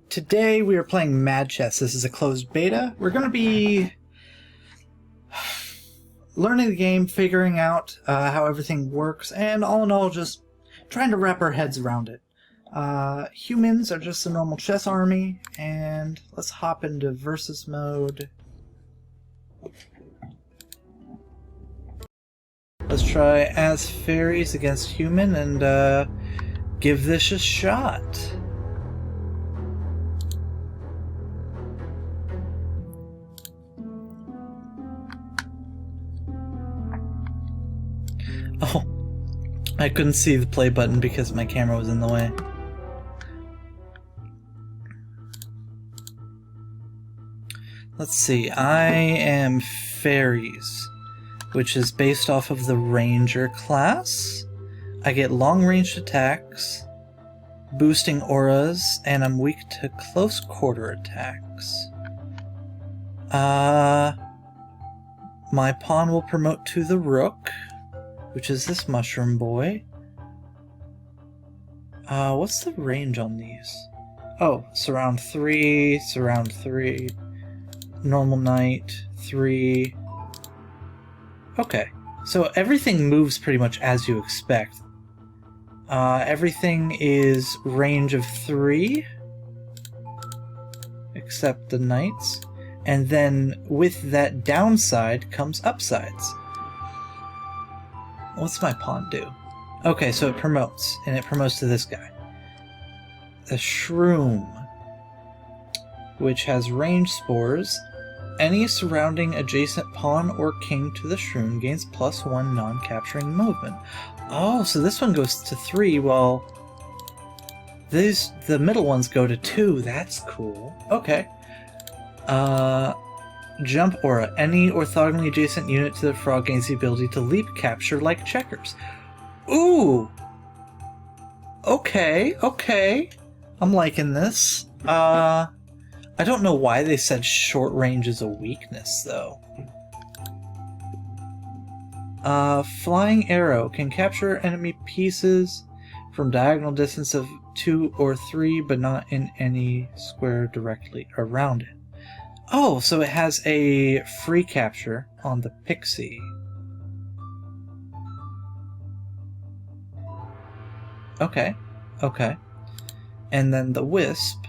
Today we are playing Mad Chess. This is a closed beta. We're going to be learning the game, figuring out how everything works, and all in all just trying to wrap our heads around it. Humans are just a normal chess army, and let's hop into versus mode. Let's try as fairies against human and give this a shot. Oh, I couldn't see the play button because my camera was in the way. Let's see, I am fairies, which is based off of the ranger class. I get long-ranged attacks, boosting auras, and I'm weak to close quarter attacks. My pawn will promote to the rook, which is this mushroom boy. What's the range on these? Oh, surround 3, normal knight, 3. Okay, so everything moves pretty much as you expect. Everything is range of 3, except the knights. And then with that downside comes upsides. What's my pawn do? Okay, so it promotes, and it promotes to this guy. The shroom, which has range spores. Any surrounding adjacent pawn or king to the shroom gains +1 non-capturing movement. Oh, so this one goes to 3, while the middle ones go to 2. That's cool. Okay. Jump aura. Any orthogonally adjacent unit to the frog gains the ability to leap capture like checkers. Ooh! Okay. I'm liking this. I don't know why they said short range is a weakness, though. Flying arrow. Can capture enemy pieces from diagonal distance of 2 or 3, but not in any square directly around it. Oh, so it has a free capture on the pixie. Okay. And then the wisp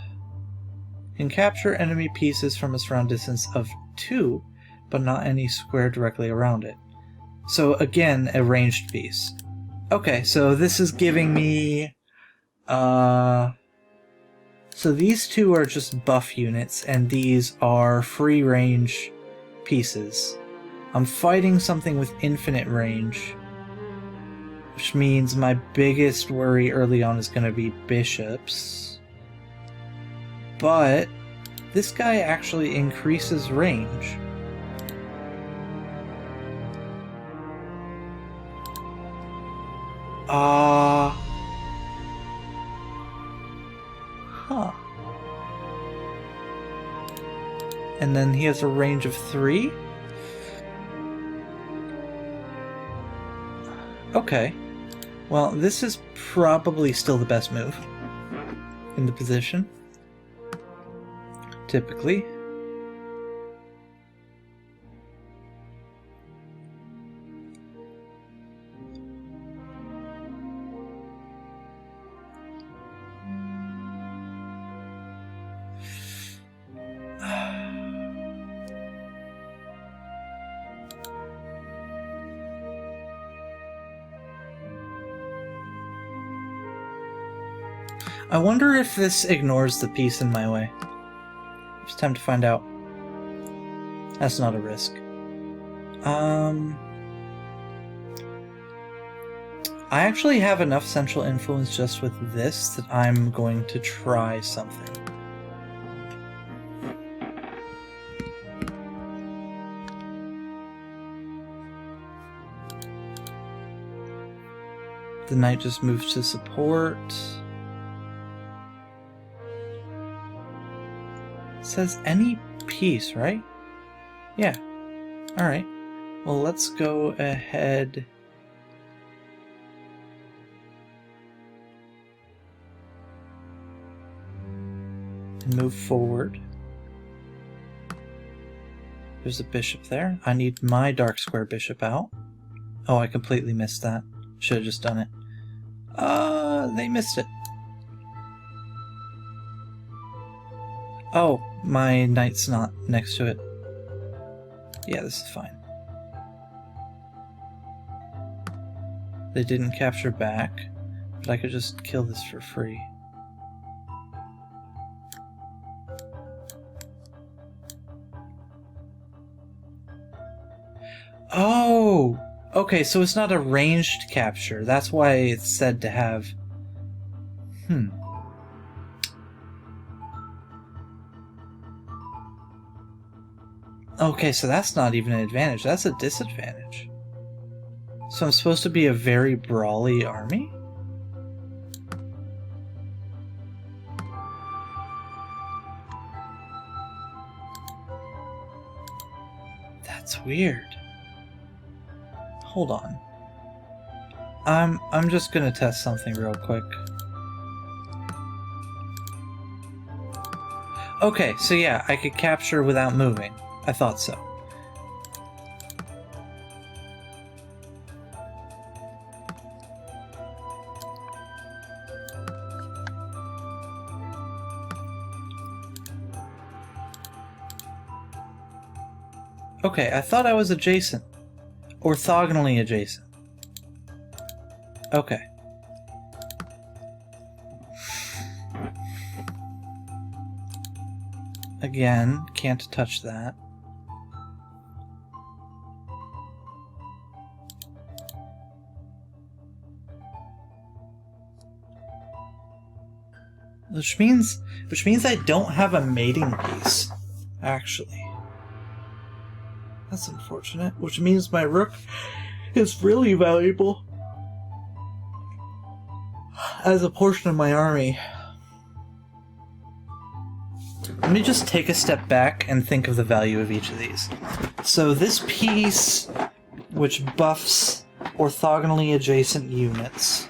can capture enemy pieces from a surround distance of 2, but not any square directly around it. So again, a ranged piece. Okay, so this is giving me... So these two are just buff units, and these are free range pieces. I'm fighting something with infinite range, which means my biggest worry early on is going to be bishops. But this guy actually increases range. Huh. And then he has a range of 3? Okay. Well, this is probably still the best move in the position. Typically. I wonder if this ignores the piece in my way. It's time to find out. That's not a risk. I actually have enough central influence just with this that I'm going to try something. The knight just moves to support. It says any piece, right? Yeah. Alright. Well, let's go ahead can move forward. There's a bishop there. I need my dark square bishop out. Oh, I completely missed that. Should have just done it. They missed it. Oh, my knight's not next to it. Yeah, this is fine. They didn't capture back, but I could just kill this for free. Oh! Okay, so it's not a ranged capture. That's why it's said to have... Okay, so that's not even an advantage. That's a disadvantage. So I'm supposed to be a very brawly army? That's weird. Hold on. I'm just gonna test something real quick. Okay, so yeah, I could capture without moving. I thought so. Okay, I thought I was adjacent. Orthogonally adjacent. Okay. Again, can't touch that. Which means I don't have a mating piece, actually. That's unfortunate. Which means my rook is really valuable as a portion of my army. Let me just take a step back and think of the value of each of these. So this piece, which buffs orthogonally adjacent units.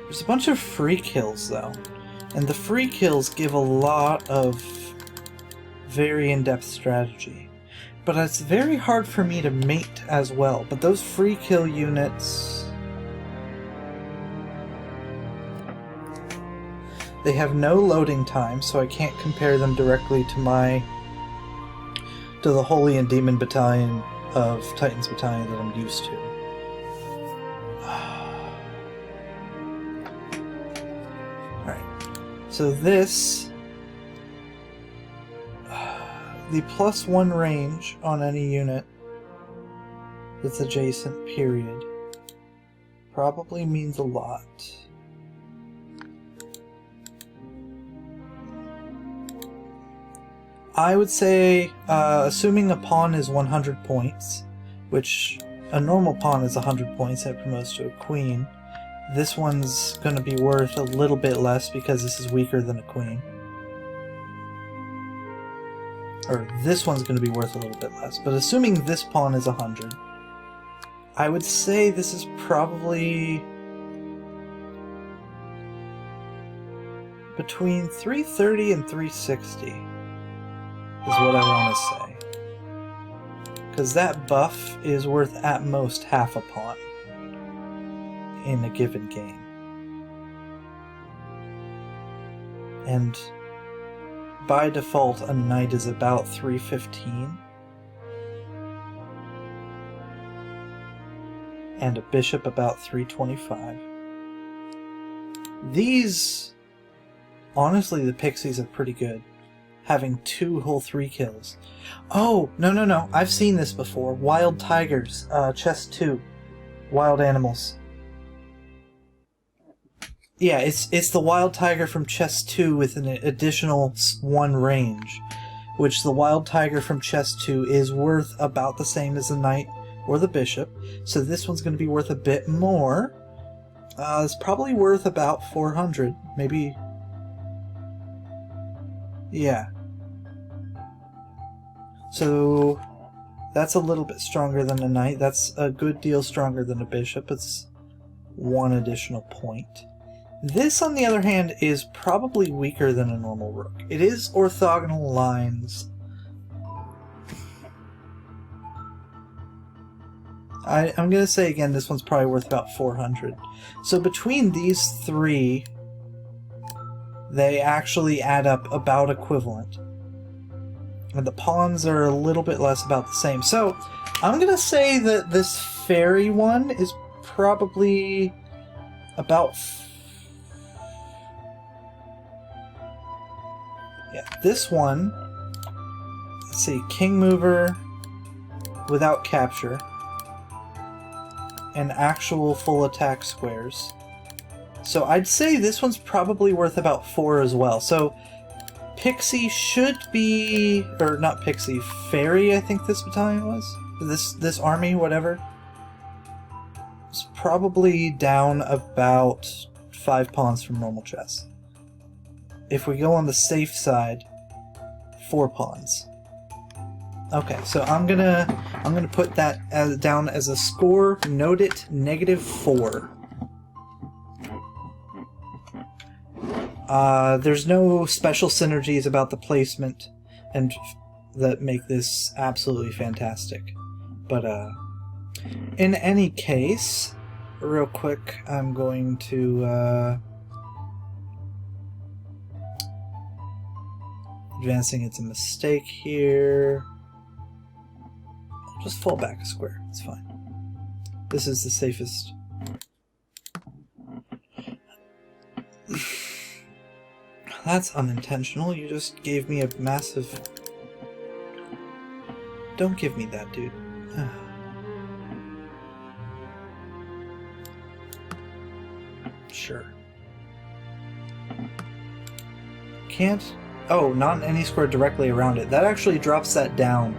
There's a bunch of free kills, though. And the free kills give a lot of very in-depth strategy. But it's very hard for me to mate as well. But those free kill units... They have no loading time, so I can't compare them directly to the Holy and Demon Battalion of Titans Battalion that I'm used to. Alright, so this... the +1 range on any unit that's adjacent, period, probably means a lot. I would say, assuming a pawn is 100 points, which a normal pawn is 100 points and it promotes to a queen, this one's going to be worth a little bit less because this is weaker than a queen. Or this one's going to be worth a little bit less, but assuming this pawn is 100, I would say this is probably between 330 and 360. Is what I want to say. Because that buff is worth at most half a pawn in a given game. And by default, a knight is about 315. And a bishop about 325. These... Honestly, the pixies are pretty good. Having 2 whole 3 kills. Oh, no. I've seen this before. Wild tigers. Chest 2. Wild animals. Yeah, it's the wild tiger from chest 2 with an additional 1 range. Which the wild tiger from chest 2 is worth about the same as the knight or the bishop. So this one's going to be worth a bit more. It's probably worth about 400. Maybe... Yeah. So that's a little bit stronger than a knight. That's a good deal stronger than a bishop. It's 1 additional point. This, on the other hand, is probably weaker than a normal rook. It is orthogonal lines. I'm going to say again, this one's probably worth about 400. So between these three, they actually add up about equivalent. And the pawns are a little bit less, about the same. So I'm going to say that this fairy one is probably about... Yeah, this one... Let's see, king mover without capture. And actual full attack squares. So I'd say this one's probably worth about 4 as well. So Pixie should be... Or not Pixie, Fairy I think this battalion was? This army, whatever. It's probably down about 5 pawns from normal chess. If we go on the safe side, 4 pawns. Okay, so I'm gonna put that down as a score. Note it, -4. There's no special synergies about the placement and that make this absolutely fantastic. But in any case, real quick, I'm going to advancing. It's a mistake here. Just fall back a square, it's fine. This is the safest. That's unintentional, you just gave me a massive... Don't give me that, dude. Sure. Can't... Oh, not any square directly around it. That actually drops that down.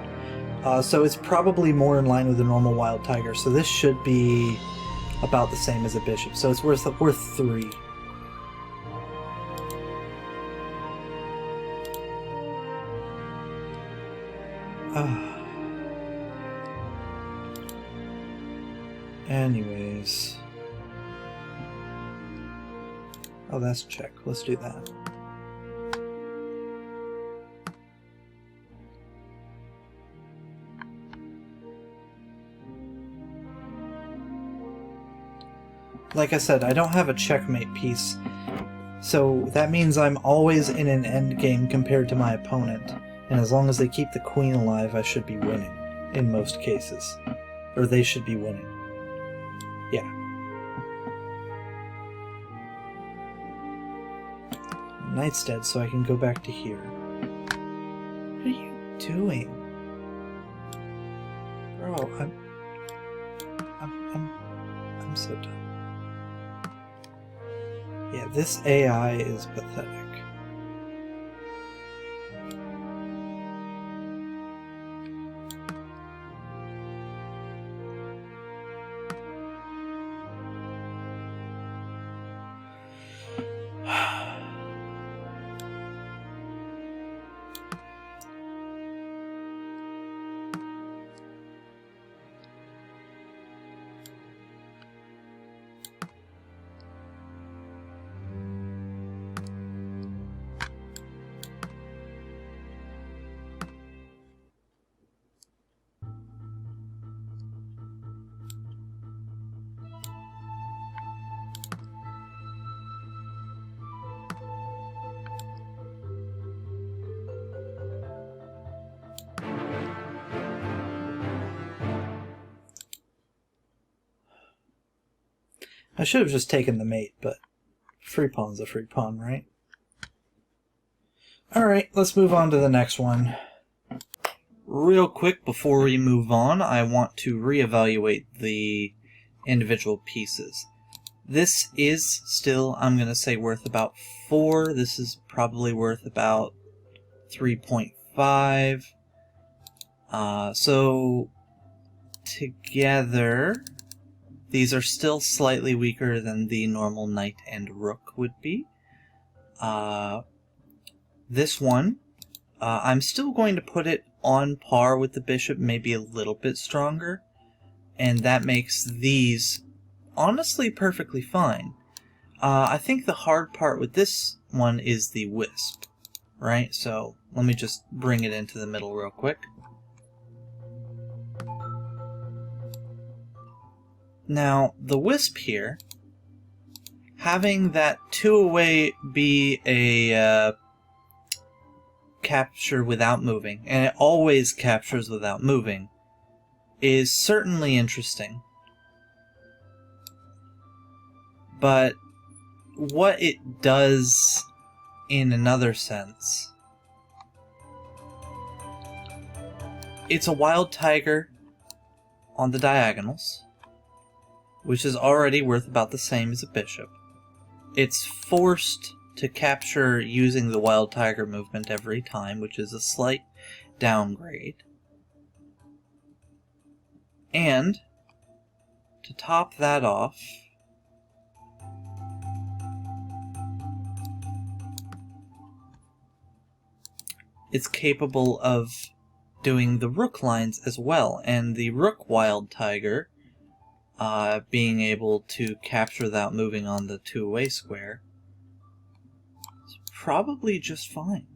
So it's probably more in line with the normal wild tiger. So this should be about the same as a bishop. So it's worth 3. Anyways. Oh, that's check. Let's do that. Like I said, I don't have a checkmate piece, so that means I'm always in an endgame compared to my opponent, and as long as they keep the queen alive, I should be winning, in most cases. Or they should be winning. Yeah. Knight's dead, so I can go back to here. What are you doing? Bro, I'm so done. Yeah, this AI is pathetic. I should have just taken the mate, but free pawn's a free pawn, right? Alright, let's move on to the next one. Real quick, before we move on, I want to reevaluate the individual pieces. This is still, I'm going to say, worth about 4. This is probably worth about 3.5. So, together... These are still slightly weaker than the normal knight and rook would be. This one, I'm still going to put it on par with the bishop, maybe a little bit stronger. And that makes these honestly perfectly fine. I think the hard part with this one is the wisp, right? So let me just bring it into the middle real quick. Now, the wisp here, having that 2-away be a capture without moving, and it always captures without moving, is certainly interesting. But what it does in another sense, it's a wild tiger on the diagonals, which is already worth about the same as a bishop. It's forced to capture using the wild tiger movement every time, which is a slight downgrade. And to top that off, it's capable of doing the rook lines as well, and the rook wild tiger being able to capture without moving on the 2-away square is probably just fine.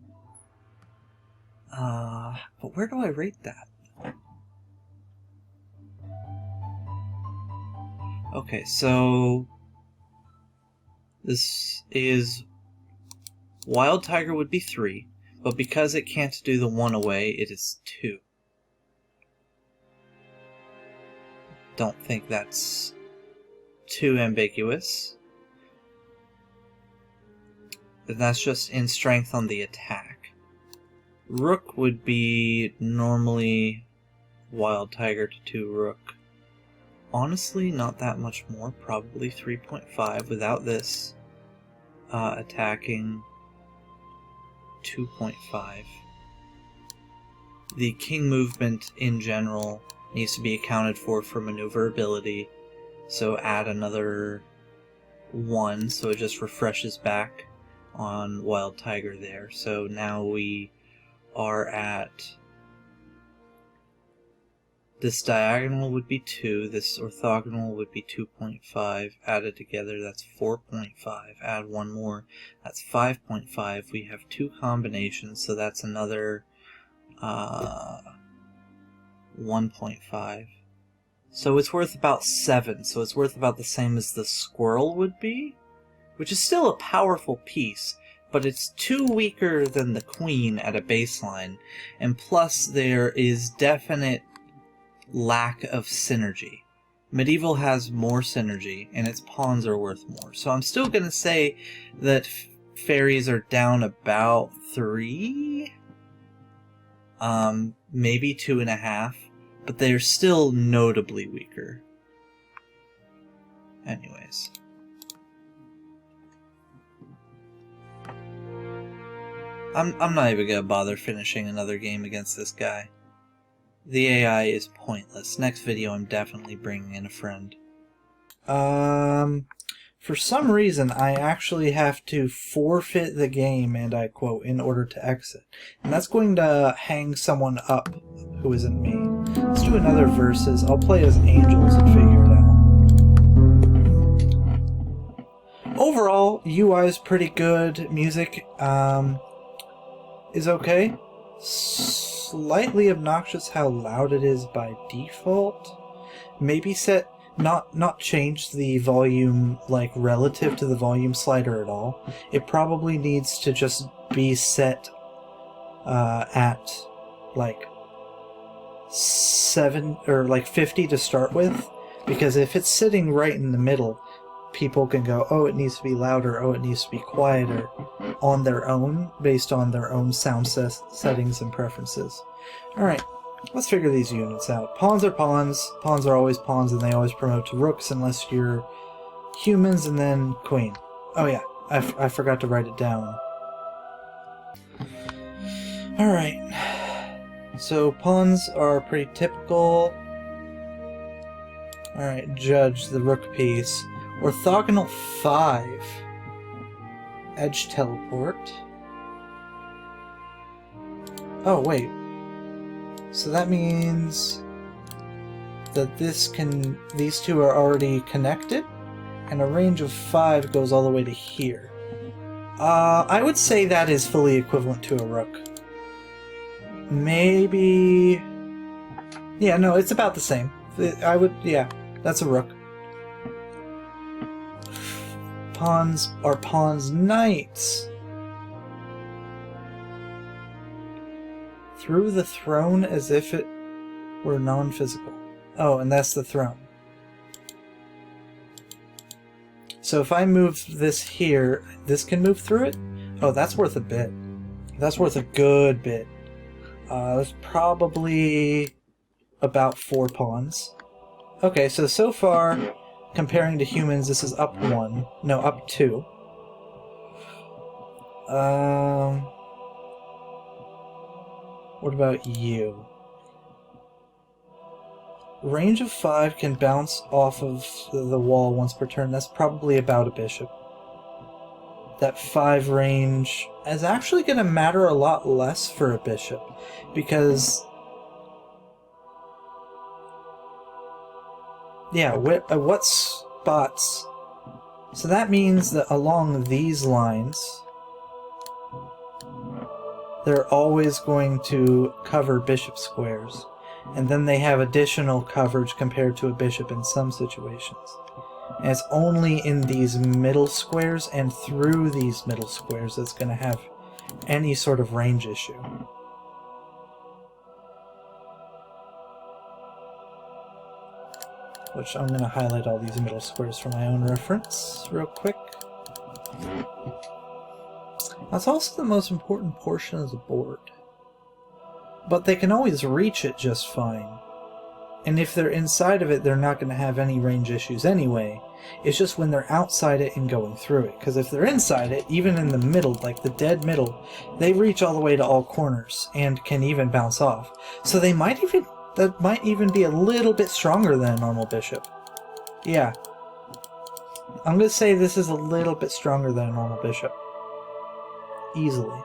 But where do I rate that? Okay, so this is wild tiger would be 3, but because it can't do the 1-away, it is 2. Don't think that's too ambiguous. And that's just in strength on the attack. Rook would be normally wild tiger to 2 rook. Honestly, not that much more, probably 3.5 without this. Attacking 2.5. The king movement in general needs to be accounted for maneuverability, so add another 1, so it just refreshes back on wild tiger there. So now we are at, this diagonal would be 2, this orthogonal would be 2.5, added together that's 4.5, add 1 more, that's 5.5, we have 2 combinations, so that's another 1.5. So it's worth about 7, so it's worth about the same as the squirrel would be, which is still a powerful piece, but it's 2 weaker than the queen at a baseline, and plus there is definite lack of synergy. Medieval has more synergy, and its pawns are worth more. So I'm still going to say that fairies are down about 3, maybe 2.5, but they're still notably weaker. Anyways. I'm not even gonna bother finishing another game against this guy. The AI is pointless. Next video I'm definitely bringing in a friend. For some reason I actually have to forfeit the game, and I quote, in order to exit. And that's going to hang someone up who isn't me. Let's do another versus. I'll play as angels and figure it out. Overall, UI is pretty good. Music is okay. Slightly obnoxious how loud it is by default. Maybe set not change the volume like relative to the volume slider at all. It probably needs to just be set at like 7 or like 50 to start with, because if it's sitting right in the middle, people can go, oh, it needs to be louder, oh, it needs to be quieter on their own, based on their own sound settings and preferences. Alright, let's figure these units out. Pawns are pawns. Pawns are always pawns, and they always promote to rooks unless you're humans, and then queen. Oh yeah, I forgot to write it down. Alright, so pawns are pretty typical. Alright, judge the rook piece. Orthogonal 5. Edge teleport. Oh, wait. So that means that these two are already connected? and a range of 5 goes all the way to here. I would say that is fully equivalent to a rook. Maybe... Yeah, no, it's about the same. I would... Yeah, that's a rook. Pawns are pawns knights. Through the throne as if it were non-physical. Oh, and that's the throne. So if I move this here, this can move through it? Oh, that's worth a bit. That's worth a good bit. That's probably about 4 pawns. Okay, so far, comparing to humans, this is up 1. No, up 2. What about you? Range of 5 can bounce off of the wall once per turn. That's probably about a bishop. That 5 range is actually going to matter a lot less for a bishop, because... Yeah, what spots... So that means that along these lines, they're always going to cover bishop squares. And then they have additional coverage compared to a bishop in some situations. And it's only in these middle squares and through these middle squares that's going to have any sort of range issue. Which I'm going to highlight all these middle squares for my own reference real quick. That's also the most important portion of the board. But they can always reach it just fine. And if they're inside of it, they're not going to have any range issues anyway. It's just when they're outside it and going through it. Because if they're inside it, even in the middle, like the dead middle, they reach all the way to all corners and can even bounce off. So they might even... That might even be a little bit stronger than a normal bishop. Yeah. I'm going to say this is a little bit stronger than a normal bishop. Easily.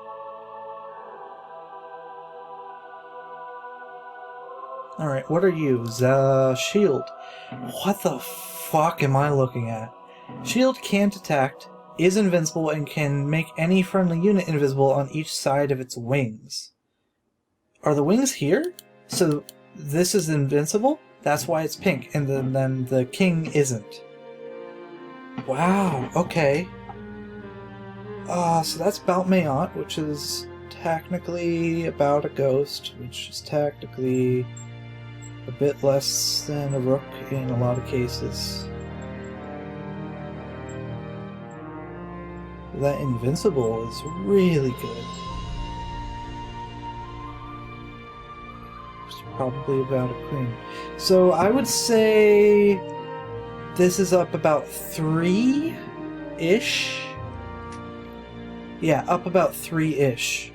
Alright, what are you? Shield. What the fuck am I looking at? Shield can't attack, is invincible, and can make any friendly unit invisible on each side of its wings. Are the wings here? So this is invincible? That's why it's pink, and then the king isn't. Wow, okay. So that's Baltmayant, which is technically about a ghost, which is technically a bit less than a rook in a lot of cases. That invincible is really good. It's probably about a queen. So I would say this is up about 3-ish. Yeah, up about 3-ish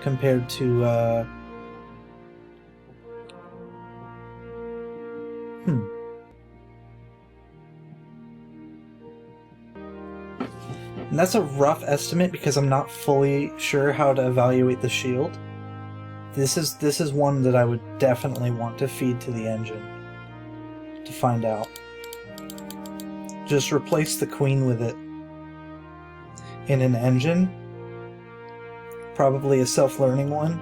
compared to And that's a rough estimate because I'm not fully sure how to evaluate the shield. This is one that I would definitely want to feed to the engine to find out. Just replace the queen with it in an engine, probably a self-learning one,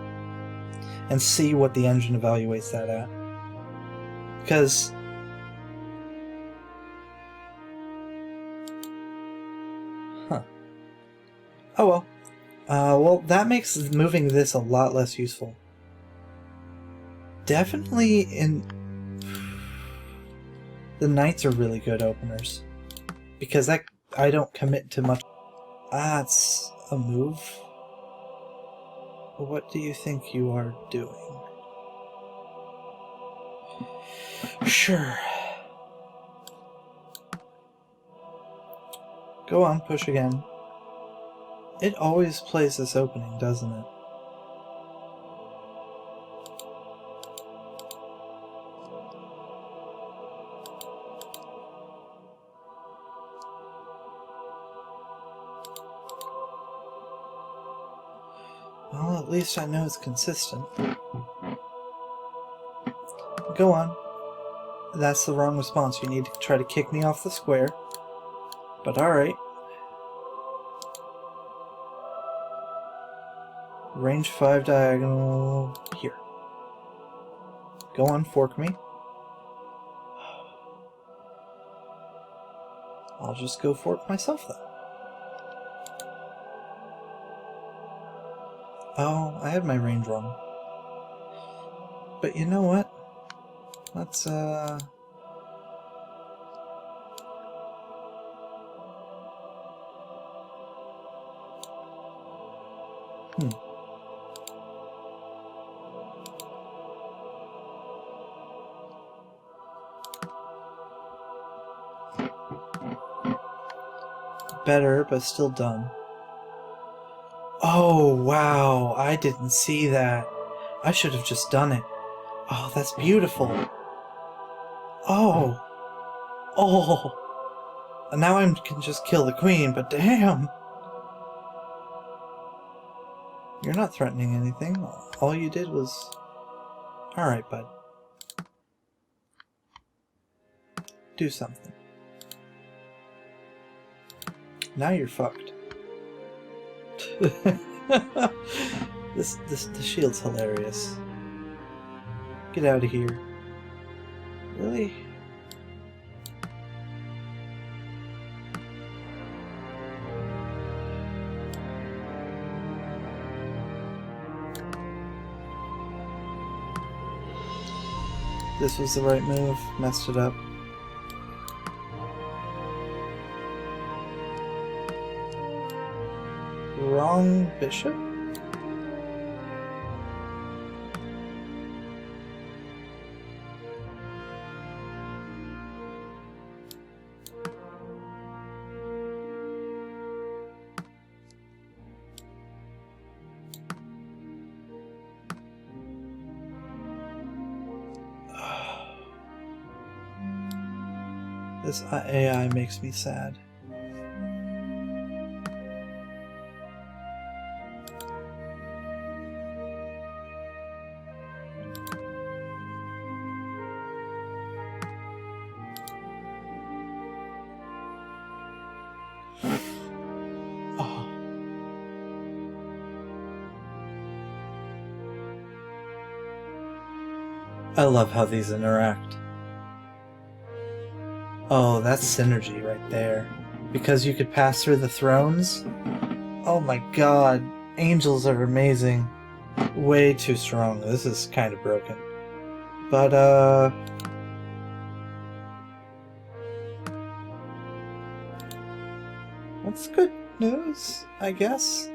and see what the engine evaluates that at. Because oh well. Well, that makes moving this a lot less useful. Definitely in... The knights are really good openers. Because I don't commit to much... it's a move. What do you think you are doing? Sure. Go on, push again. It always plays this opening, doesn't it? Well, at least I know it's consistent. Go on. That's the wrong response. You need to try to kick me off the square. But alright. Range 5 diagonal here. Go on, fork me. I'll just go fork myself then. Oh, I had my range wrong. But you know what? Let's, Better, but still dumb. Oh, wow. I didn't see that. I should have just done it. Oh, that's beautiful. Oh. Oh. And now I can just kill the queen, but damn. You're not threatening anything. All you did was... Alright, bud. Do something. Now you're fucked. The shield's hilarious. Get out of here. Really? This was the right move. Messed it up. Wrong bishop? This AI makes me sad. Oh. I love how these interact. Oh, that's synergy right there. Because you could pass through the thrones? Oh my god. Angels are amazing. Way too strong. This is kind of broken. But, that's good news, I guess.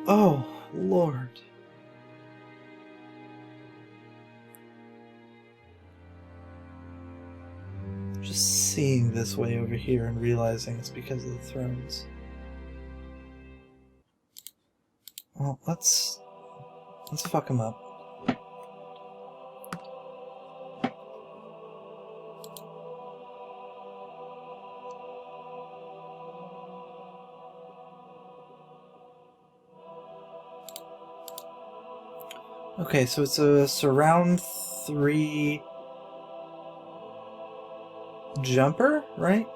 Oh, Lord. Just seeing this way over here and realizing it's because of the thrones. Well, let's fuck him up. Okay, so it's a surround 3 jumper, right?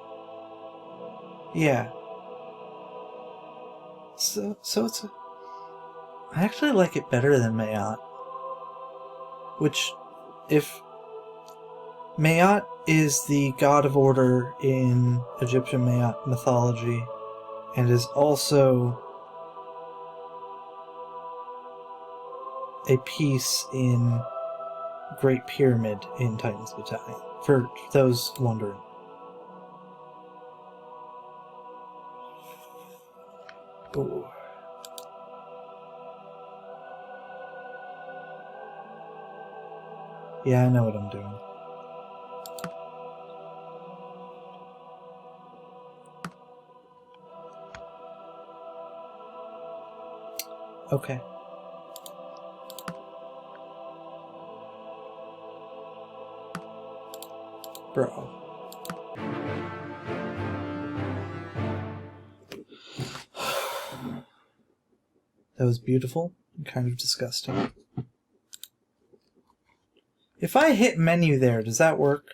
Yeah. So it's a... I actually like it better than Maat. Which, if... Maat is the god of order in Egyptian mythology, and is also a piece in Great Pyramid in Titan's Battalion, for those wondering. Ooh. Yeah, I know what I'm doing. Okay. Bro. That was beautiful and kind of disgusting. If I hit menu there, does that work?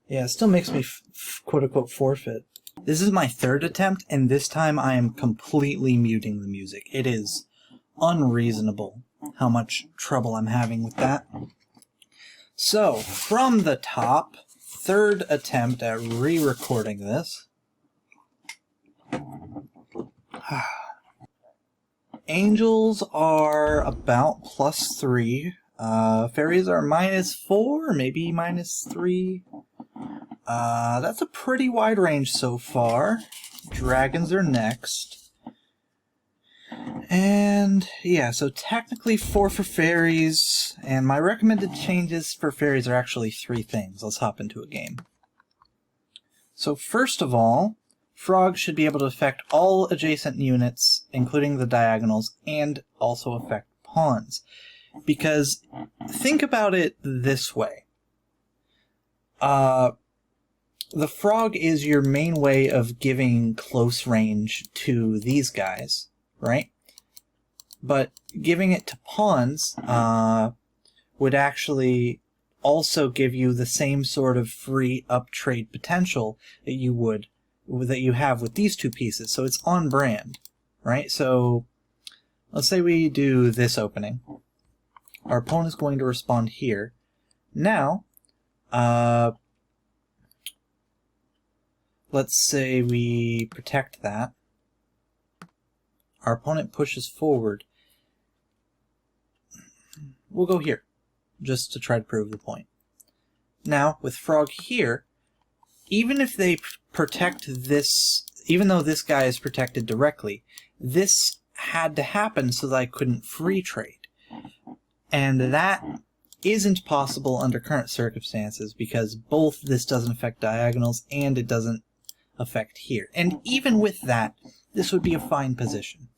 Yeah, it still makes me quote-unquote forfeit. This is my third attempt, and this time I am completely muting the music. It is unreasonable how much trouble I'm having with that. So, from the top, third attempt at re-recording this. Angels are about +3. Fairies are -4, maybe -3. That's a pretty wide range so far. Dragons are next. And yeah, so technically 4 for fairies, and my recommended changes for fairies are actually 3 things. Let's hop into a game. So first of all, frogs should be able to affect all adjacent units, including the diagonals, and also affect pawns. Because think about it this way. The frog is your main way of giving close range to these guys, right? But giving it to pawns would actually also give you the same sort of free up trade potential that you have with these 2 pieces. So it's on brand, right? So let's say we do this opening. Our opponent is going to respond here. Now, let's say we protect that. Our opponent pushes forward. We'll go here, just to try to prove the point. Now, with frog here, even if they protect this, even though this guy is protected directly, this had to happen so that I couldn't free trade. And that isn't possible under current circumstances because both this doesn't affect diagonals and it doesn't affect here. And even with that, this would be a fine position.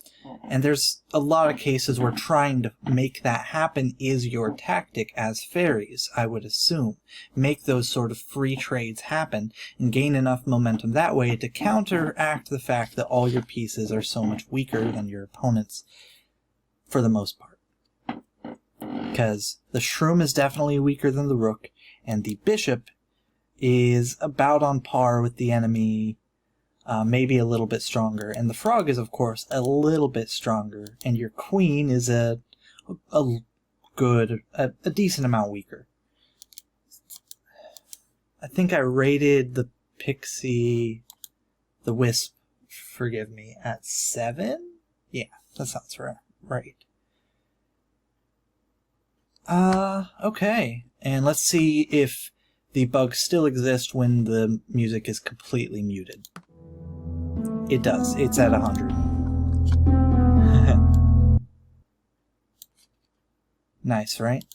And there's a lot of cases where trying to make that happen is your tactic as fairies, I would assume. Make those sort of free trades happen and gain enough momentum that way to counteract the fact that all your pieces are so much weaker than your opponent's for the most part. Because the shroom is definitely weaker than the rook, and the bishop is about on par with the enemy, maybe a little bit stronger. And the frog is, of course, a little bit stronger, and your queen is a decent amount weaker. I think I rated the pixie, the wisp, forgive me, at 7? Yeah, that sounds right. Okay. And let's see if the bugs still exist when the music is completely muted. It does. It's at 100. Nice, right?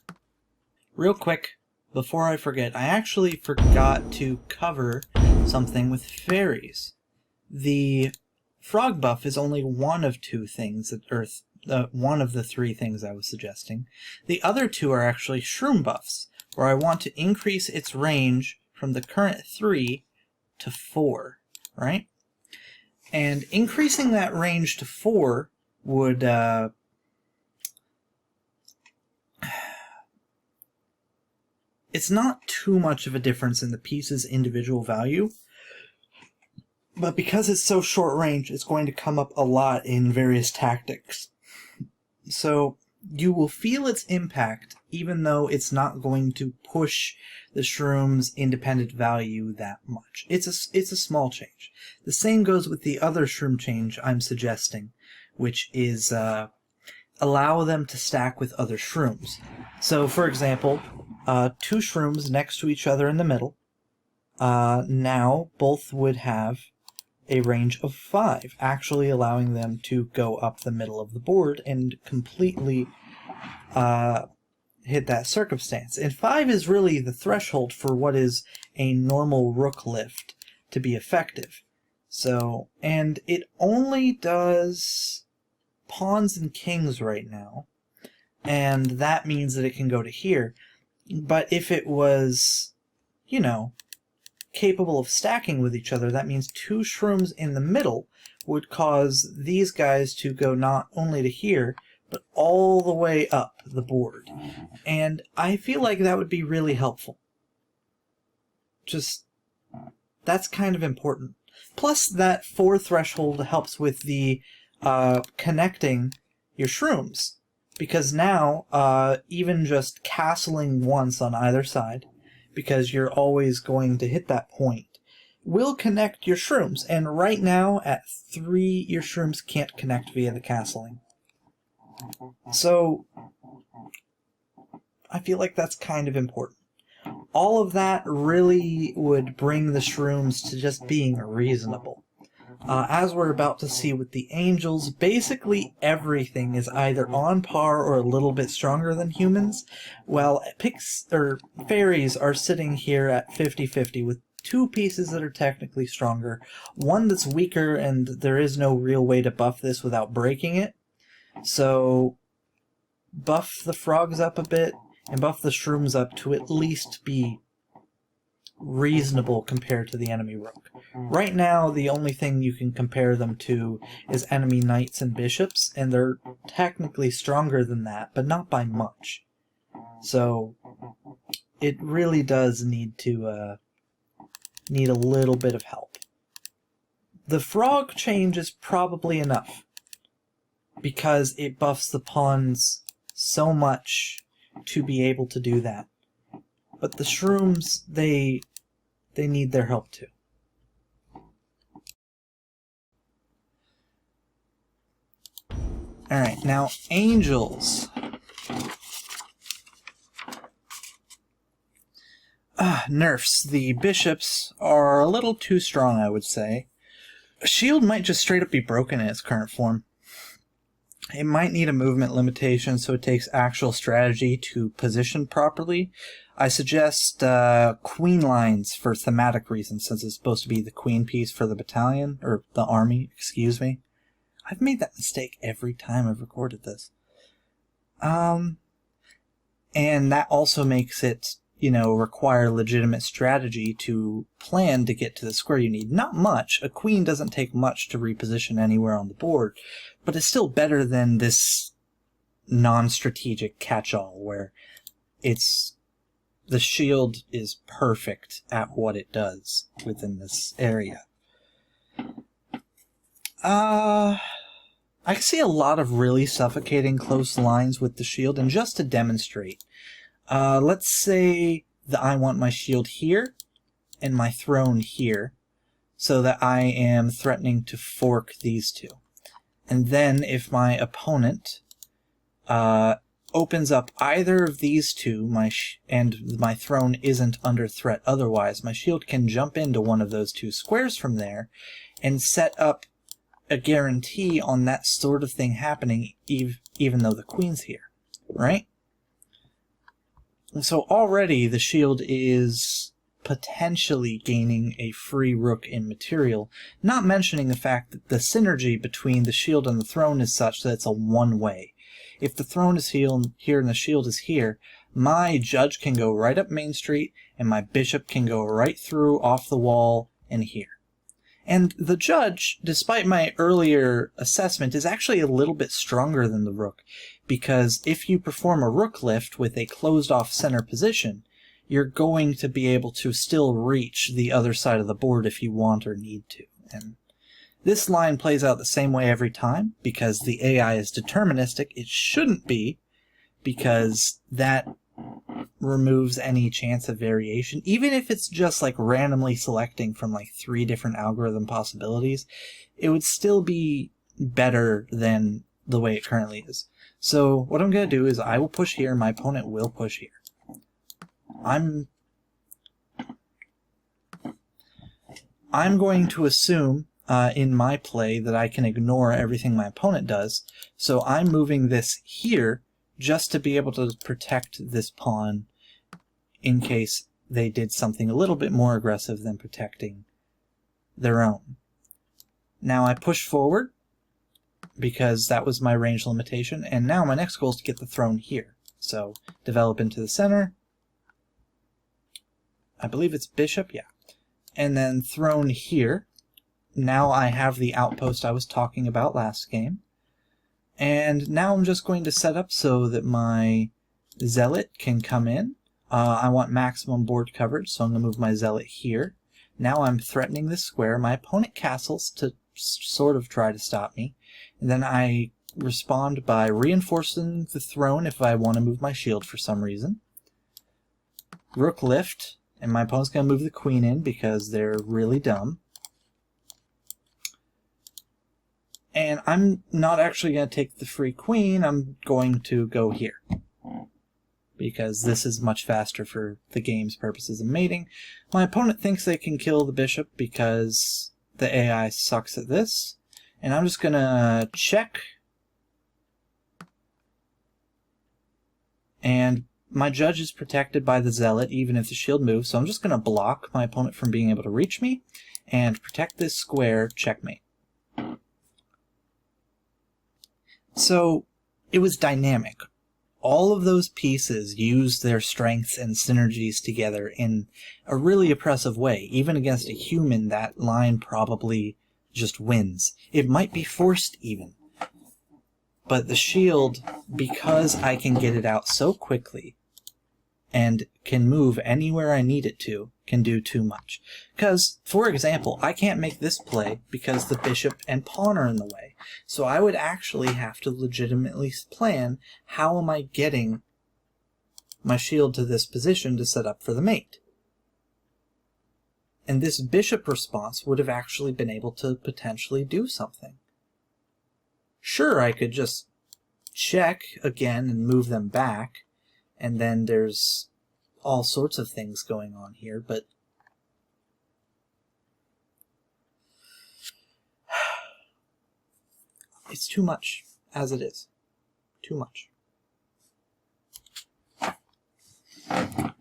Real quick, before I forget, I actually forgot to cover something with fairies. The frog buff is only one of 2 things that one of the 3 things I was suggesting. The other 2 are actually shroom buffs, where I want to increase its range from the current 3 to 4, right? And increasing that range to 4 would it's not too much of a difference in the piece's individual value, but because it's so short range, it's going to come up a lot in various tactics. So you will feel its impact, even though it's not going to push the shroom's independent value that much. It's a small change. The same goes with the other shroom change I'm suggesting, which is allow them to stack with other shrooms. So, for example, 2 shrooms next to each other in the middle. Now both would have a range of 5, actually allowing them to go up the middle of the board and completely hit that circumstance. And 5 is really the threshold for what is a normal rook lift to be effective. So, and it only does pawns and kings right now, and that means that it can go to here. But if it was, you know, capable of stacking with each other, that means 2 shrooms in the middle would cause these guys to go not only to here, but all the way up the board. And I feel like that would be really helpful. Just That's kind of important. Plus, that 4 threshold helps with the connecting your shrooms. Because now, even just castling once on either side, because you're always going to hit that point, will connect your shrooms. And right now, at 3, your shrooms can't connect via the castling. So, I feel like that's kind of important. All of that really would bring the shrooms to just being reasonable. As we're about to see with the angels, basically everything is either on par or a little bit stronger than humans, while fairies are sitting here at 50-50 with 2 pieces that are technically stronger, one that's weaker, and there is no real way to buff this without breaking it. So, buff the frogs up a bit, and buff the shrooms up to at least be reasonable compared to the enemy rook. Right now, the only thing you can compare them to is enemy knights and bishops, and they're technically stronger than that, but not by much. So, it really does need to need a little bit of help. The frog change is probably enough, because it buffs the pawns so much to be able to do that. But the shrooms, they need their help too. Alright, now angels. Nerfs. The bishops are a little too strong, I would say. Shield might just straight up be broken in its current form. It might need a movement limitation, so it takes actual strategy to position properly. I suggest queen lines for thematic reasons, since it's supposed to be the queen piece for the battalion, or the army, excuse me. I've made that mistake every time I've recorded this. And that also makes it, require legitimate strategy to plan to get to the square you need. Not much. A queen doesn't take much to reposition anywhere on the board, but it's still better than this non-strategic catch-all where the shield is perfect at what it does within this area. I see a lot of really suffocating close lines with the shield, and just to demonstrate, let's say that I want my shield here and my throne here, so that I am threatening to fork these two. And then if my opponent opens up either of these two, and my throne isn't under threat otherwise, my shield can jump into one of those 2 squares from there and set up a guarantee on that sort of thing happening even though the queen's here, right? So already the shield is potentially gaining a free rook in material, not mentioning the fact that the synergy between the shield and the throne is such that it's a one-way. If the throne is here and the shield is here, my judge can go right up Main Street, and my bishop can go right through off the wall and here. And the judge, despite my earlier assessment, is actually a little bit stronger than the rook, because if you perform a rook lift with a closed-off center position, you're going to be able to still reach the other side of the board if you want or need to. And this line plays out the same way every time, because the AI is deterministic. It shouldn't be, because that removes any chance of variation. Even if it's just like randomly selecting from like 3 different algorithm possibilities, it would still be better than the way it currently is. So what I'm going to do is I will push here, my opponent will push here. I'm going to assume in my play that I can ignore everything my opponent does, so I'm moving this here just to be able to protect this pawn in case they did something a little bit more aggressive than protecting their own. Now I push forward because that was my range limitation, and now my next goal is to get the throne here. So develop into the center. I believe it's bishop, yeah. And then throne here. Now I have the outpost I was talking about last game. And now I'm just going to set up so that my zealot can come in. I want maximum board coverage, so I'm going to move my zealot here. Now I'm threatening this square. My opponent castles to sort of try to stop me. And then I respond by reinforcing the throne if I want to move my shield for some reason. Rook lift, and my opponent's going to move the queen in because they're really dumb. And I'm not actually going to take the free queen, I'm going to go here. Because this is much faster for the game's purposes of mating. My opponent thinks they can kill the bishop because the AI sucks at this. And I'm just going to check. And my judge is protected by the zealot even if the shield moves, so I'm just going to block my opponent from being able to reach me and protect this square, checkmate. So it was dynamic. All of those pieces used their strengths and synergies together in a really oppressive way. Even against a human, that line probably just wins. It might be forced even. But the shield, because I can get it out so quickly and can move anywhere I need it to, can do too much. Because, for example, I can't make this play because the bishop and pawn are in the way. So I would actually have to legitimately plan, how am I getting my shield to this position to set up for the mate? And this bishop response would have actually been able to potentially do something. Sure, I could just check again and move them back, and then there's all sorts of things going on here, but it's too much as it is. Too much.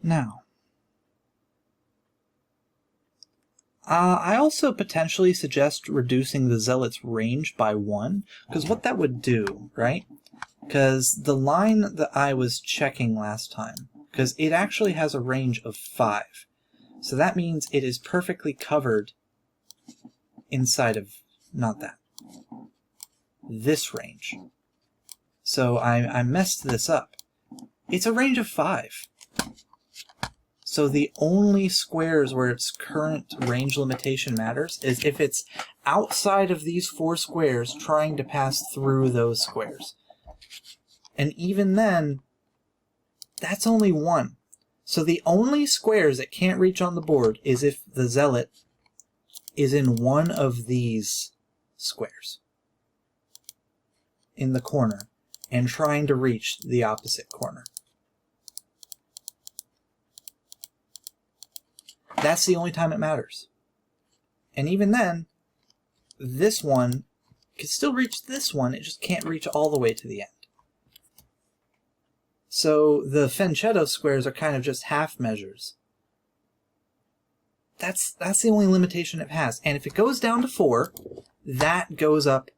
Now, I also potentially suggest reducing the zealot's range by 1, because what that would do, right? Because the line that I was checking last time, because it actually has a range of 5. So that means it is perfectly covered inside of, not that, this range. So I messed this up. It's a range of 5. So the only squares where its current range limitation matters is if it's outside of these 4 squares trying to pass through those squares. And even then, that's only 1. So the only squares it can't reach on the board is if the zealot is in one of these squares in the corner and trying to reach the opposite corner. That's the only time it matters. And even then, this one can still reach this one, it just can't reach all the way to the end. So the Fianchetto squares are kind of just half measures. That's the only limitation it has. And if it goes down to 4, that goes up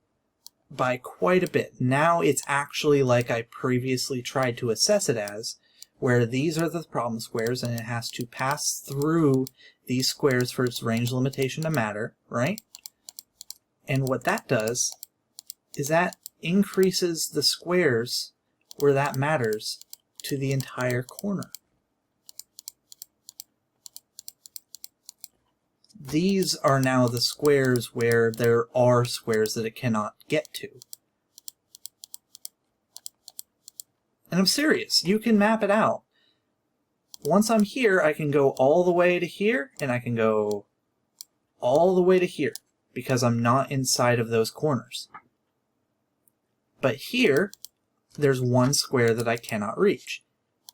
by quite a bit. Now it's actually like I previously tried to assess it as, where these are the problem squares and it has to pass through these squares for its range limitation to matter, right? And what that does is that increases the squares where that matters to the entire corner. These are now the squares where there are squares that it cannot get to. And I'm serious, you can map it out. Once I'm here, I can go all the way to here, and I can go all the way to here, because I'm not inside of those corners. But here, there's one square that I cannot reach.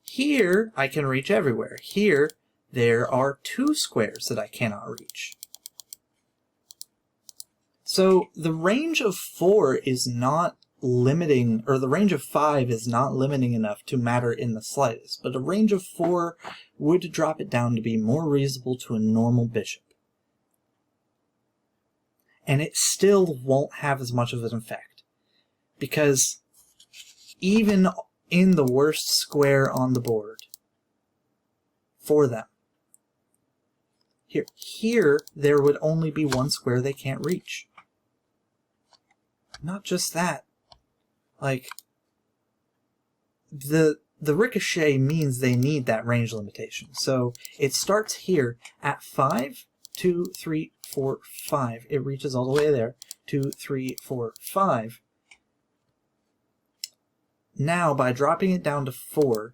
Here, I can reach everywhere. Here, there are 2 squares that I cannot reach. So the range of 4 is not limiting, or the range of 5 is not limiting enough to matter in the slightest, but a range of 4 would drop it down to be more reasonable to a normal bishop. And it still won't have as much of an effect, because even in the worst square on the board for them, here there would only be 1 square they can't reach. Not just that, like, the ricochet means they need that range limitation. So it starts here at 5, 2, 3, 4, 5. It reaches all the way there. 2, 3, 4, 5. Now, by dropping it down to 4,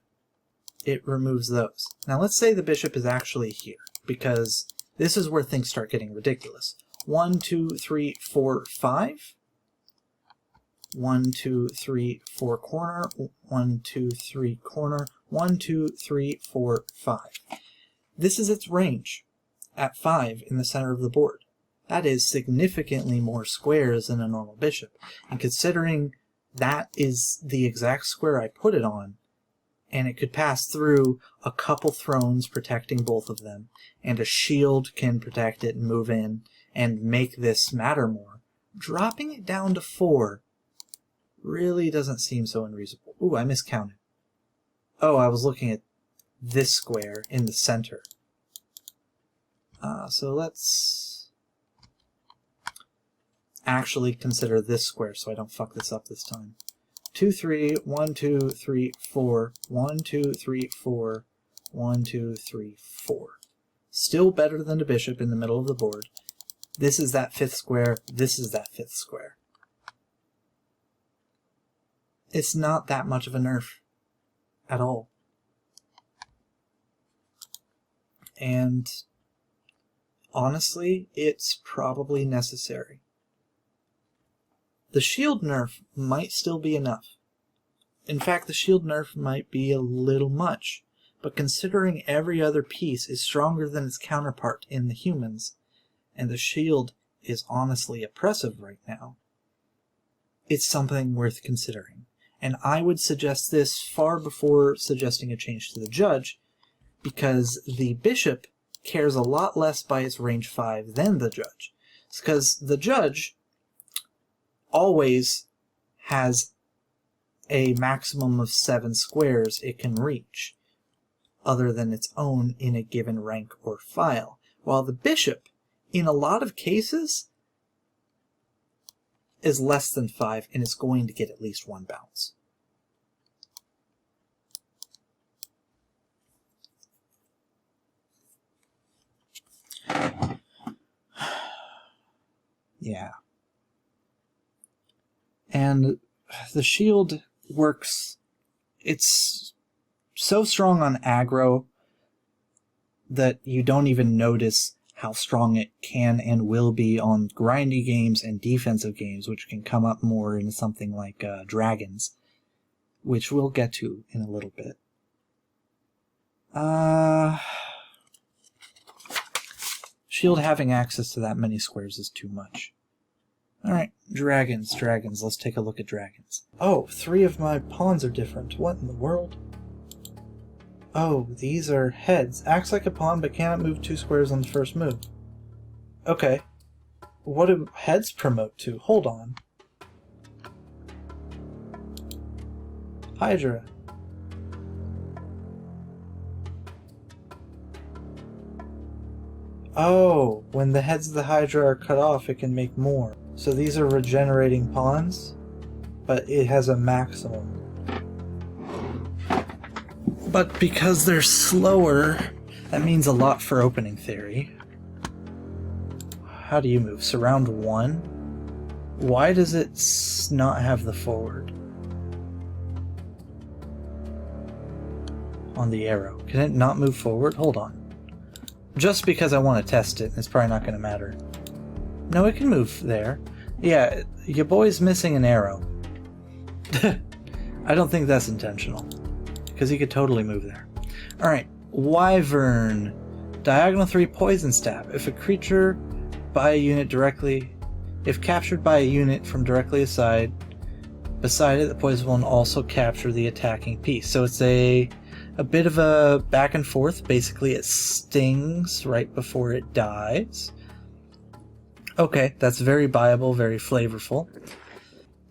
it removes those. Now, let's say the bishop is actually here, because this is where things start getting ridiculous. 1, 2, 3, 4, 5. 1, 2, 3, 4 corner. 1, 2, 3 corner. 1, 2, 3, 4, 5. This is its range at 5 in the center of the board. That is significantly more squares than a normal bishop. And considering that is the exact square I put it on, and it could pass through a couple thrones protecting both of them, and a shield can protect it and move in and make this matter more, dropping it down to 4 really doesn't seem so unreasonable. Ooh, I miscounted. Oh, I was looking at this square in the center. So let's actually consider this square so I don't fuck this up this time. 2, 3, 1, 2, 3, 4, 1, 2, 3, 4, 1, 2, 3, 4. Still better than the bishop in the middle of the board. This is that 5th square, this is that 5th square. It's not that much of a nerf at all. And honestly, it's probably necessary. The shield nerf might still be enough. In fact, the shield nerf might be a little much, but considering every other piece is stronger than its counterpart in the humans, and the shield is honestly oppressive right now, it's something worth considering. And I would suggest this far before suggesting a change to the judge, because the bishop cares a lot less by its range 5 than the judge. It's because the judge always has a maximum of 7 squares it can reach, other than its own in a given rank or file, while the bishop, in a lot of cases, is less than 5 and is going to get at least 1 bounce. Yeah. And the shield works, it's so strong on aggro that you don't even notice how strong it can and will be on grindy games and defensive games, which can come up more in something like Dragons, which we'll get to in a little bit. Shield having access to that many squares is too much. Alright, dragons. Let's take a look at dragons. Oh, 3 of my pawns are different. What in the world? Oh, these are heads. Acts like a pawn, but cannot move 2 squares on the first move. Okay. What do heads promote to? Hold on. Hydra. Oh, when the heads of the Hydra are cut off, it can make more. So these are regenerating pawns, but it has a maximum. But because they're slower, that means a lot for opening theory. How do you move? Surround 1? Why does it not have the forward on the arrow? Can it not move forward? Hold on. Just because I want to test it, it's probably not going to matter. No, it can move there. Yeah, your boy's missing an arrow. I don't think that's intentional, because he could totally move there. Alright, Wyvern. Diagonal 3 poison stab. If a creature by a unit directly... If captured by a unit from directly beside it, the poison will also capture the attacking piece. So it's a bit of a back and forth. Basically, it stings right before it dies. Okay, that's very viable, very flavorful.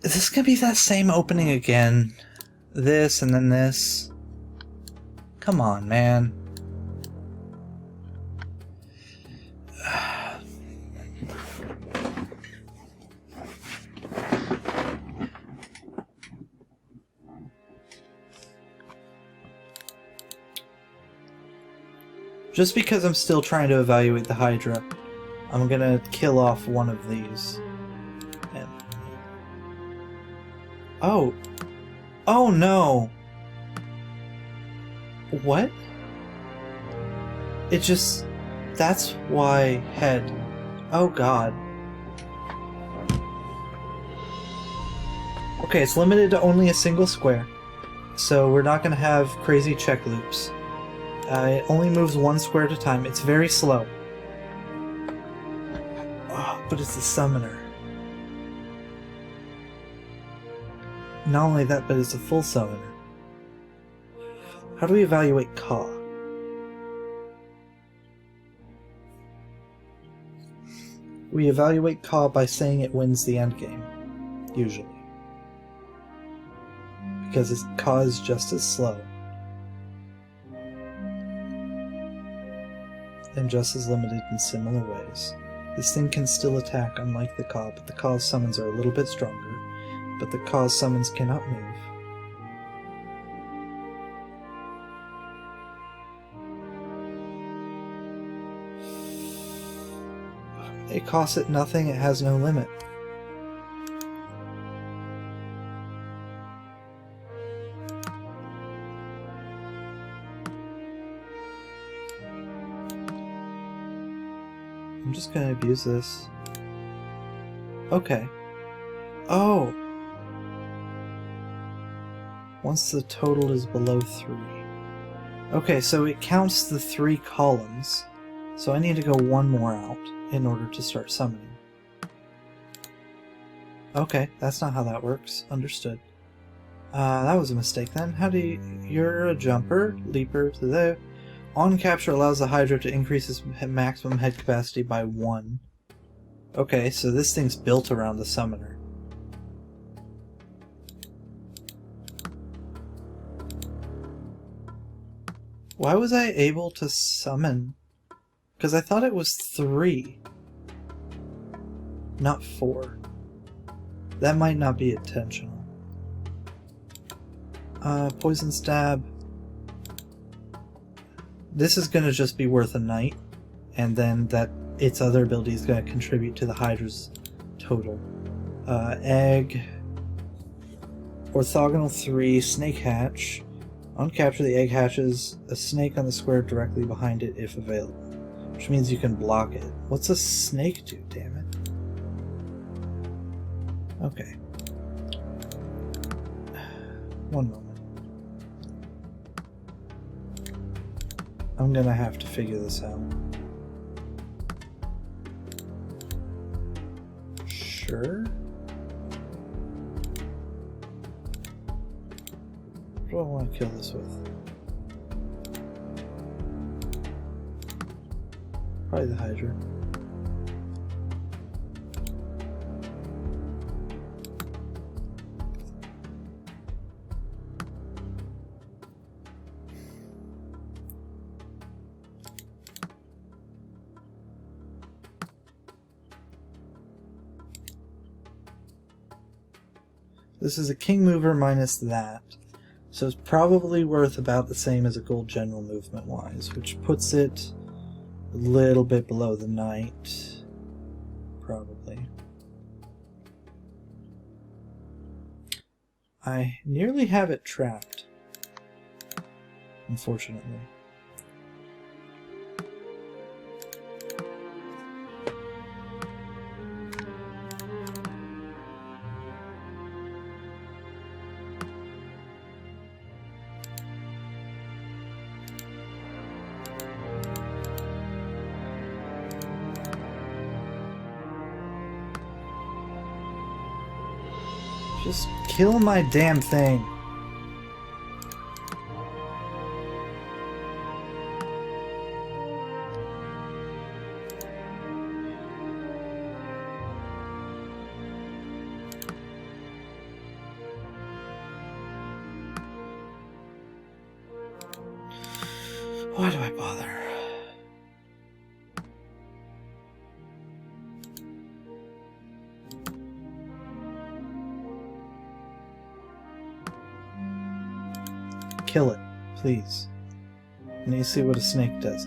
Is this gonna be that same opening again? This and then this? Come on, man. Just because I'm still trying to evaluate the Hydra I'm gonna kill off one of these. And... Oh! Oh no! What? It just... That's why head. Oh god. Okay, it's limited to only a single square. So we're not gonna have crazy check loops. It only moves one square at a time. It's very slow. Oh, but it's a summoner. Not only that, but it's a full summoner. How do we evaluate Ka? We evaluate Ka by saying it wins the endgame. Usually. Because Ka is just as slow. And just as limited in similar ways. This thing can still attack, unlike the Ka, but the Ka's summons are a little bit stronger. But the Ka's summons cannot move. It costs it nothing, it has no limit. I'm just gonna abuse this. Okay. Oh! Once the total is below 3. Okay, so it counts the 3 columns. So I need to go one more out in order to start summoning. Okay, that's not how that works. Understood. That was a mistake then. How do you... You're a jumper, leaper to there. On capture allows the Hydra to increase its maximum head capacity by 1. Okay, so this thing's built around the summoner. Why was I able to summon? Because I thought it was 3. Not 4. That might not be intentional. Poison stab. This is going to just be worth a night. And then that its other ability is going to contribute to the Hydra's total. Egg. Orthogonal 3. Snake hatch. On capture, the egg hatches a snake on the square directly behind it if available. Which means you can block it. What's a snake do, damn it? Okay. One moment. I'm gonna have to figure this out. Sure. What do I want to kill this with? Probably the Hydra. This is a king mover minus that. So it's probably worth about the same as a gold general movement wise, which puts it a little bit below the knight. Probably. I nearly have it trapped. Unfortunately. Just kill my damn thing. Why do I bother? Kill it, please. I need to see what a snake does.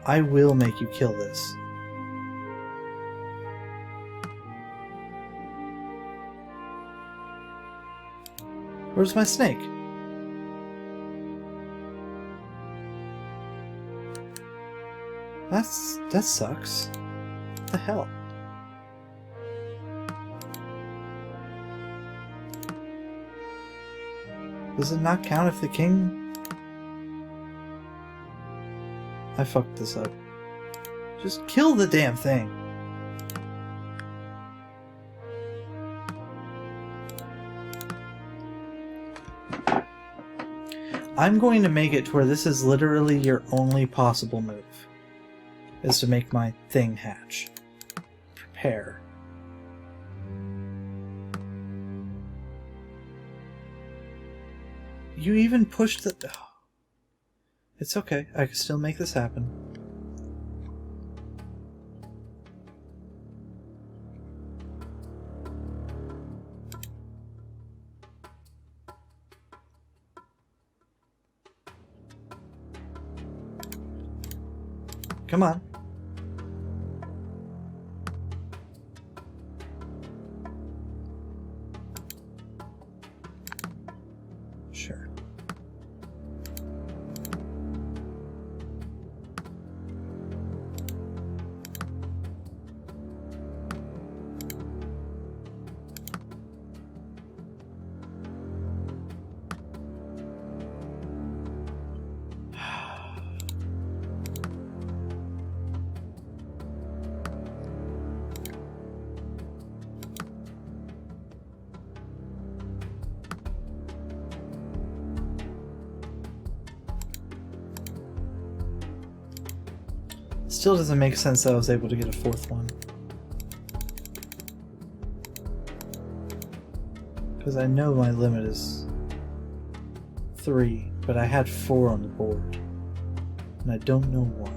I will make you kill this. Where's my snake? That sucks. What the hell? Does it not count if the king... I fucked this up. Just kill the damn thing. I'm going to make it to where this is literally your only possible move. Is to make my thing hatch. Prepare. You even pushed the... Oh. It's okay. I can still make this happen. Come on. Sure. Still doesn't make sense that I was able to get a fourth one. Because I know my limit is 3, but I had 4 on the board. And I don't know why.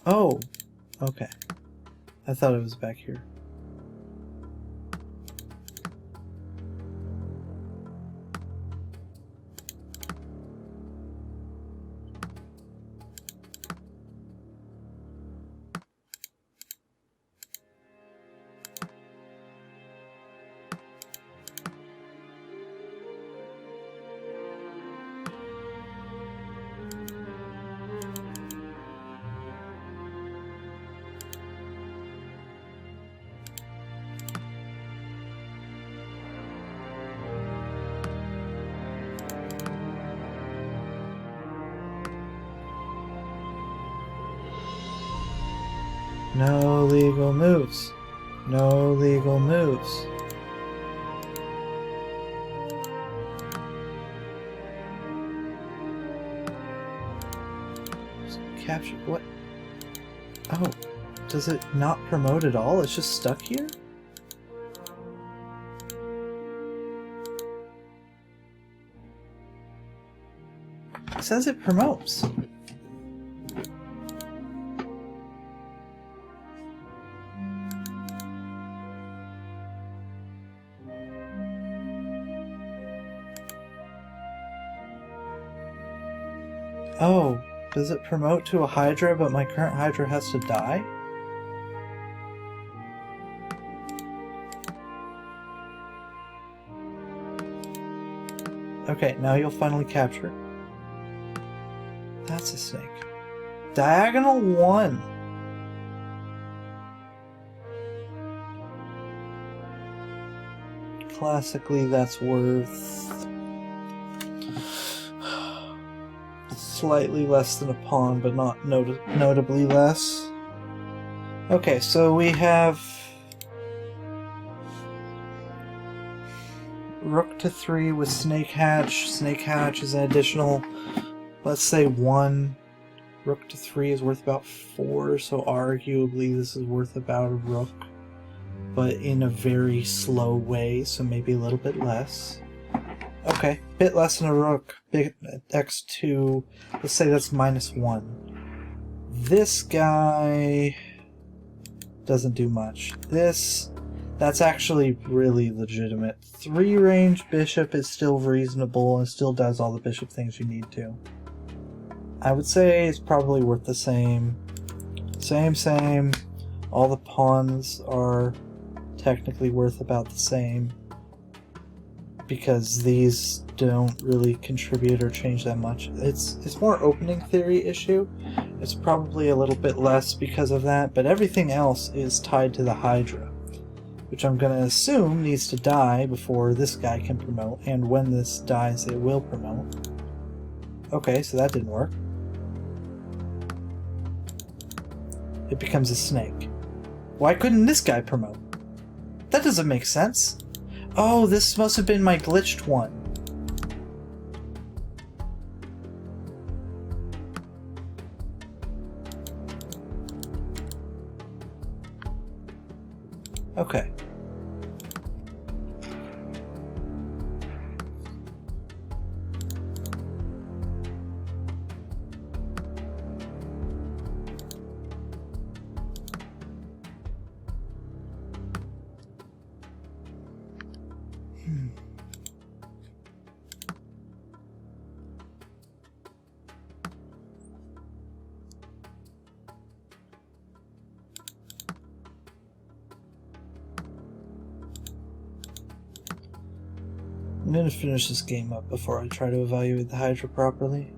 Oh, okay. I thought it was back here. No legal moves. No legal moves. Just capture what? Oh, does it not promote at all? It's just stuck here? It says it promotes. Oh, does it promote to a Hydra, but my current Hydra has to die? Okay, now you'll finally capture. That's a snake. Diagonal 1! Classically, that's worth... slightly less than a pawn, but not notably less. Okay, so we have rook to 3 with snake hatch. Snake hatch is an additional, let's say 1. Rook to 3 is worth about 4, so arguably this is worth about a rook, but in a very slow way, so maybe a little bit less. Okay, bit less than a rook. Bit x2. Let's say that's -1. This guy doesn't do much. That's actually really legitimate. 3 range bishop is still reasonable and still does all the bishop things you need to. I would say it's probably worth the same. Same. All the pawns are technically worth about the same, because these don't really contribute or change that much. It's more opening theory issue. It's probably a little bit less because of that, but everything else is tied to the Hydra, which I'm going to assume needs to die before this guy can promote, and when this dies it will promote. Okay, so that didn't work. It becomes a snake. Why couldn't this guy promote? That doesn't make sense. Oh, this must have been my glitched one. Okay. I'm going to finish this game up before I try to evaluate the Hydra properly.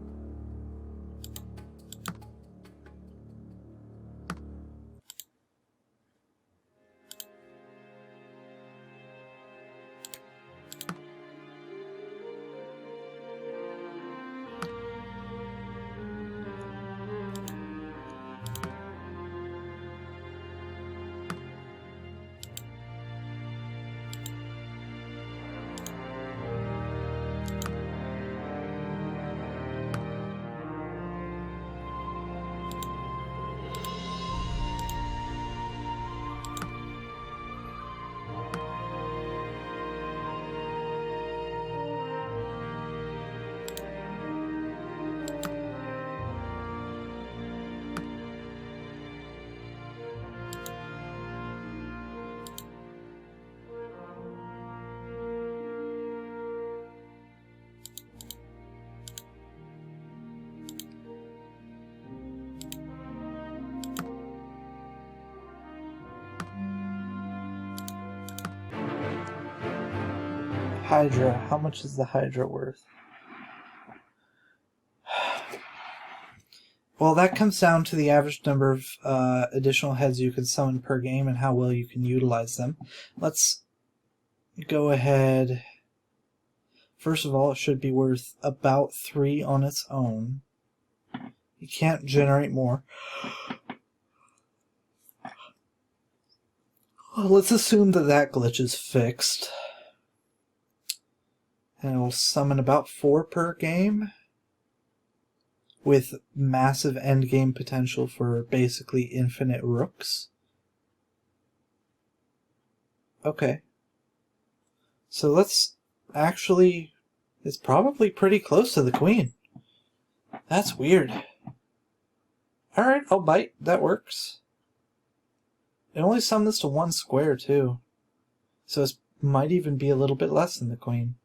Hydra. How much is the Hydra worth? Well, that comes down to the average number of additional heads you can summon per game and how well you can utilize them. Let's go ahead. First of all, it should be worth about 3 on its own. You can't generate more. Let's assume that that glitch is fixed. And it will summon about 4 per game, with massive endgame potential for basically infinite rooks. Okay. So let's actually... It's probably pretty close to the queen. That's weird. Alright, I'll bite. That works. It only summons to 1 square, too. So it might even be a little bit less than the queen.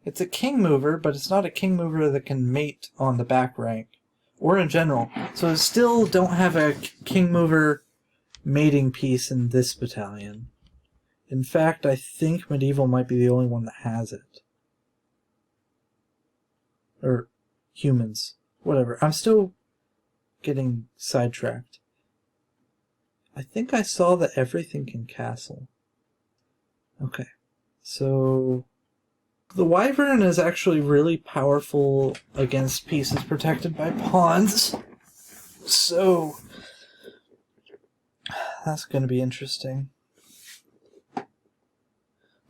It's a king mover, but it's not a king mover that can mate on the back rank, or in general. So I still don't have a king mover mating piece in this battalion. In fact, I think Medieval might be the only one that has it. Or humans. Whatever. I'm still getting sidetracked. I think I saw that everything can castle. Okay. So... the Wyvern is actually really powerful against pieces protected by pawns. So, that's going to be interesting.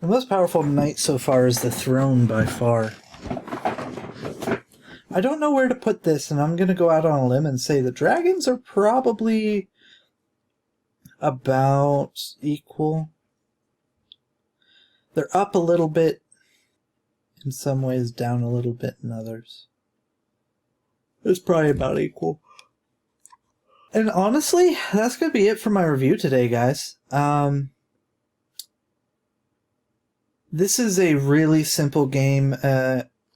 The most powerful knight so far is the Throne by far. I don't know where to put this, and I'm going to go out on a limb and say the dragons are probably about equal. They're up a little bit in some ways, down a little bit in others. It's probably about equal. And honestly, that's going to be it for my review today, guys. This is a really simple game.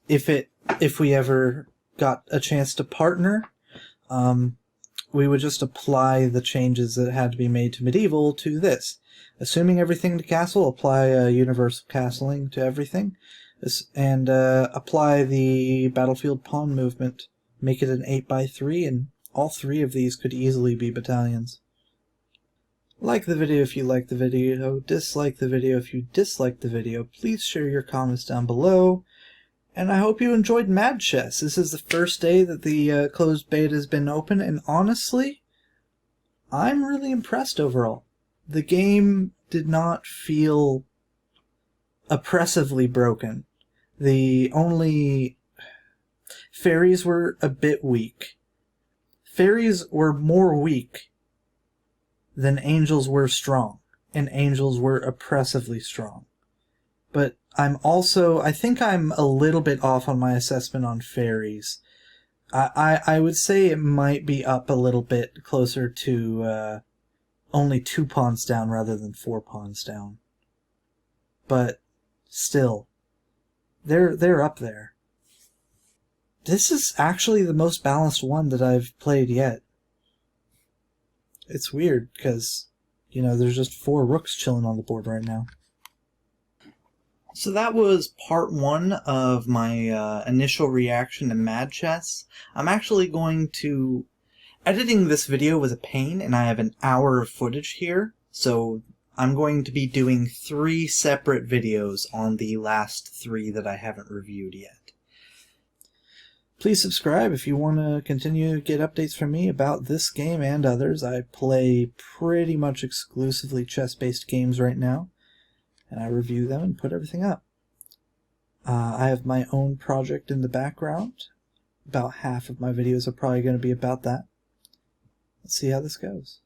If we ever got a chance to partner, we would just apply the changes that had to be made to Medieval to this. Assuming everything to Castle, apply universal castling to everything, and apply the battlefield pawn movement. Make it an 8x3, and all 3 of these could easily be battalions. Like the video if you like the video, dislike the video if you dislike the video. Please share your comments down below. And I hope you enjoyed Mad Chess. This is the first day that the closed beta has been open, and honestly, I'm really impressed overall. The game did not feel oppressively broken. The only fairies were a bit weak. Fairies were more weak than angels were strong, and angels were oppressively strong. But I think I'm a little bit off on my assessment on fairies. I would say it might be up a little bit closer to only 2 pawns down rather than 4 pawns down. But still, they're up there. This is actually the most balanced one that I've played yet. It's weird because, you know, there's just 4 rooks chilling on the board right now. So that was part 1 of my initial reaction to Mad Chess. I'm actually going to... Editing this video was a pain, and I have an hour of footage here, so I'm going to be doing 3 separate videos on the last 3 that I haven't reviewed yet. Please subscribe if you want to continue to get updates from me about this game and others. I play pretty much exclusively chess-based games right now, and I review them and put everything up. I have my own project in the background. About half of my videos are probably going to be about that. Let's see how this goes.